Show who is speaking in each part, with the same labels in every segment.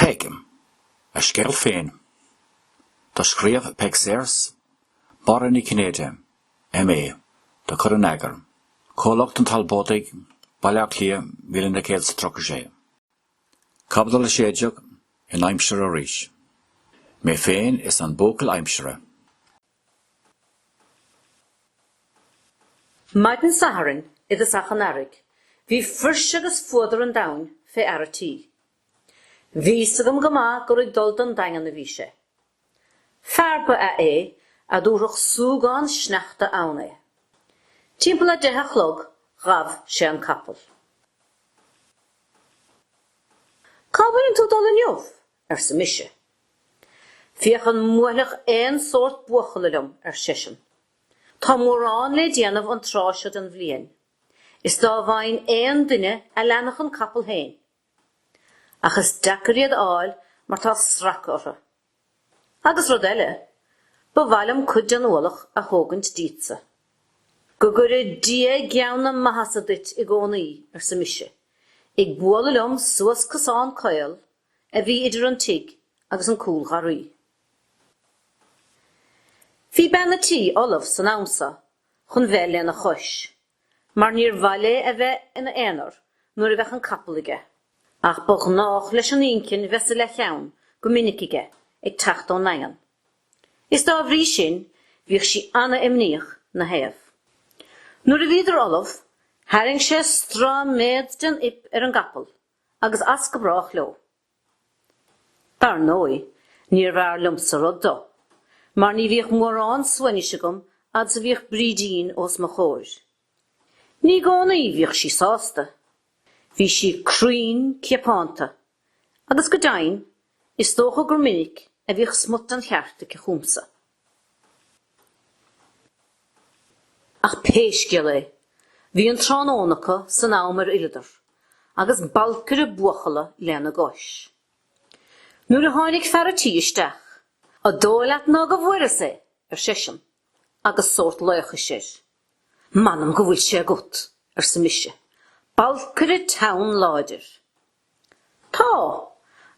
Speaker 1: Pegum, a skerl féin. Tá scríomh peg sérs, Baran i Cnéide, M.A., da chur an agar. Cólacht an talbótaigh, bailach lia, mílin na céad sa trocha sé. Cabdal a séideach, in aimsir a ríis. Mé féin is an bócail aimsire.
Speaker 2: Maidin Saharan is a sachan arig. Vi fyrsiagus fodder an dawn fe arati. Vi sagam gama gorig doldan dangan na vishe. Farba a dúrach súgan snachta aune. Timpla dehachlog gav sé an kapel. Cabin tú dolan jof, sa mishe. Fiachan mualach ein soort buchalilum session. Tá mórán le dianamh an tráisiad an bhliain. Is dá bhain ein duine a lenach an capel hain. Achas dacariad áil mar tá srac ortha. Agus rodelle, bhailam cud an olach a hógant díitsa. Gugure dia gianna mahasadit I gcónaí sa mishe. Ig bhualalum suas casán coil a bhí idir an tig agus an cúl garí. Bhí ben na tí olaf san amsa, chun bheile na chois. Mar níor bhaile a bheith ina éanar, nuair a bheith an capelige. Ach bog nach leis an incin bheitsa le cheann go minicige ag tacht ó nagan. Is dá bhrí sin, bhíoh si anna imníoch na héamh. Nuair a bhíidir olaf, haring sé strá méid den ip an gapel, agus as go brach leo. Dar nói, níor bhar lumsa rud do. Mar ní bhíoh mórán swainise gom ad sa bhíoh brídín os ma chóir. Ní gcónaí bhíoh sí sásta. Bhí sí crín ciapánta. Agus go dain, is tócha gur minic a bhíoh smut an chearta ce chúmsa. Ach péisgiile, bhí an tránónacha san ámar iladar, agus balcar a buachala lena gois. Nuair a tháinig fearatí isteach, a dóileat ná go bhfuire sé session, agus sort leicha sér. Manam go bhfuil sé gut sa mishe. Balcar a town láidir. Tá,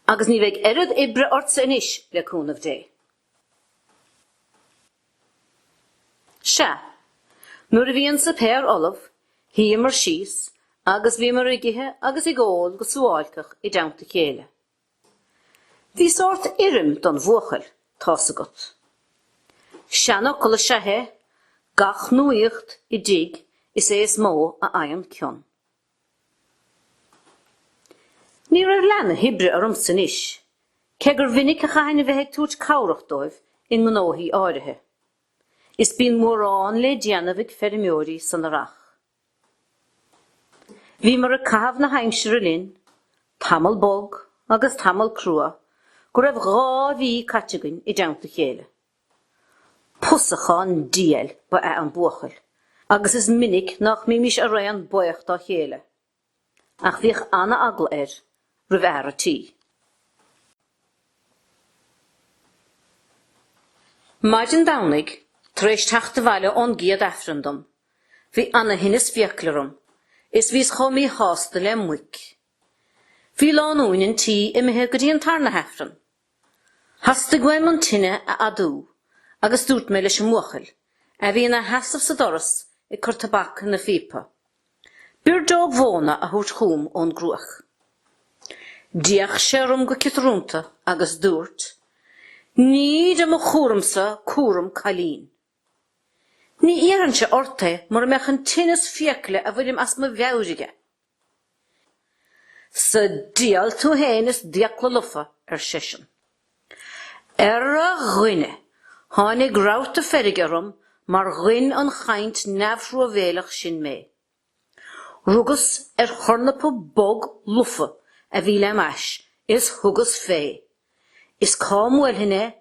Speaker 2: agus ní bheith erad ibre ortsa inis le cúnamh dé. Se, nuair a bhíonn sa péir olaf, hí mar síos, agus bhí mar igithe agus I ggóil go súáilcach I damta chéile. Bhí sort irim don bhuachar, tásagat. Seanna cola sethe, gach nuíocht I dig is éis mó a aon cion. Níor lena hibre san isis, cegur vinnic a chaine bheith túirt cabhrach dóibh in gnóthaí áirithe. Is bín mórán le déanamh ferimióí san arach. Bhí mar a cahab na haimsire linn, tamil bog agus tamil crua, go raibh gá bhí categain I damta chéile. Pusachán díal ba an buachal, agus is minic nach mímis a raon buach dá chéile. Ach bhíoh anna agla rah aratí. Maidin dánig, tréis teachta bhaile ón giad afrandum, bhí anna hinnis fiaclarum, is bhís chomí hásta le muic. Bhí lánúin tí imithe go dtí an tarna hefran. Hasta gweim an tine a adú, agus dúirt mé leis an muachil, a bhí na heasamh sa doras I cur tabac na fipa. Bír dóg bhóna a thuirt chúm ón grúach. Diach sé rum go citrúnta agus dúirt, níd am a chúramsa cúram chalín. Ní éan sé orta mar meach an tinnas fiacle a bhfuilim as ma bheurige. Sa dial tú héanis diacla lufa session. A ghuine, hánig rauta ferrigerum mar ghuin an chaint nefrú a bhéalach sin mé. Rugus chornapa bog lufa a bhí le meis is thugus fé. Is cámhfuil hinne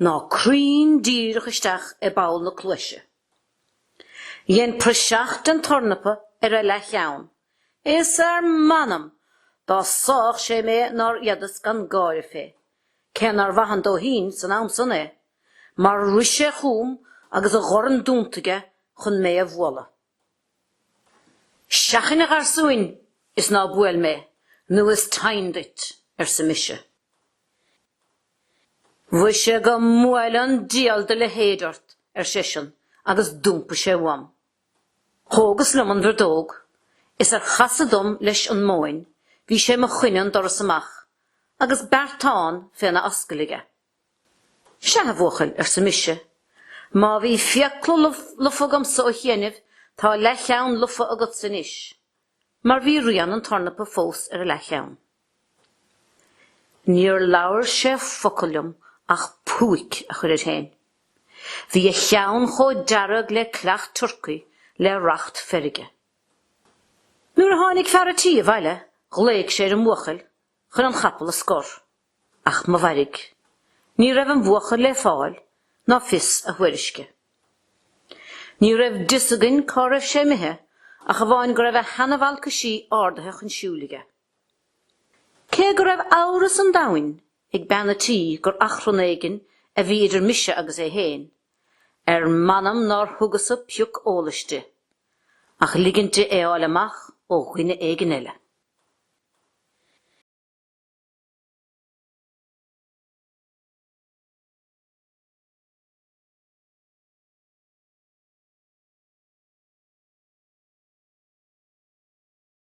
Speaker 2: ná crín díirech isteach bail na cluise. Yen preseacht an tornapa a le cheann. Is manam, dá sách sé mé nar iadas gan gáire fé. Cenar bhahan dó hín san amsanne, mar rúise chúm agus a ghoran dúntaige chun mé a bhla. Seachan a garsúin is ná buil mé, nu is taindit sa mishe. Bhui sé go muailean dialda le héadart sisin agus dúmpa sé bham. Thógus liom an bhrdóg, is chasadum leis an móin, bhí sé mo chuinean doras amach, agus bertáin féna ascalige. Se bhóchail sa mise, má bhí fiaclú lufagam sa ó chéanamh tá lecheann lufa agat san isis, mar bhí rian an tarnapa fós a lecheann. Níor labhair sé focailm ach púic a chuir hain. Bhí a cheann chó dearag le cleach turcaí le racht ferige. Nuair a tháinig fearatí a bhaile, ghlaigh sé an mhuachail, chun an chapal a scor, ach má bhairg. Ní raibh an mhuachail le fáil, ná fis a thuairisce. Ní raibh disagan cá raibh sé mithe, ach a bhain go raibh a hanabhalca sí ordathe chun siúlige. Cé go raibh áras an dain ag benatí gur achrannéigin a bhí idir mise agus é héin, manam nar thugasa piúc ólaiste, ach liginte é áil amach ó dhuine éigeile.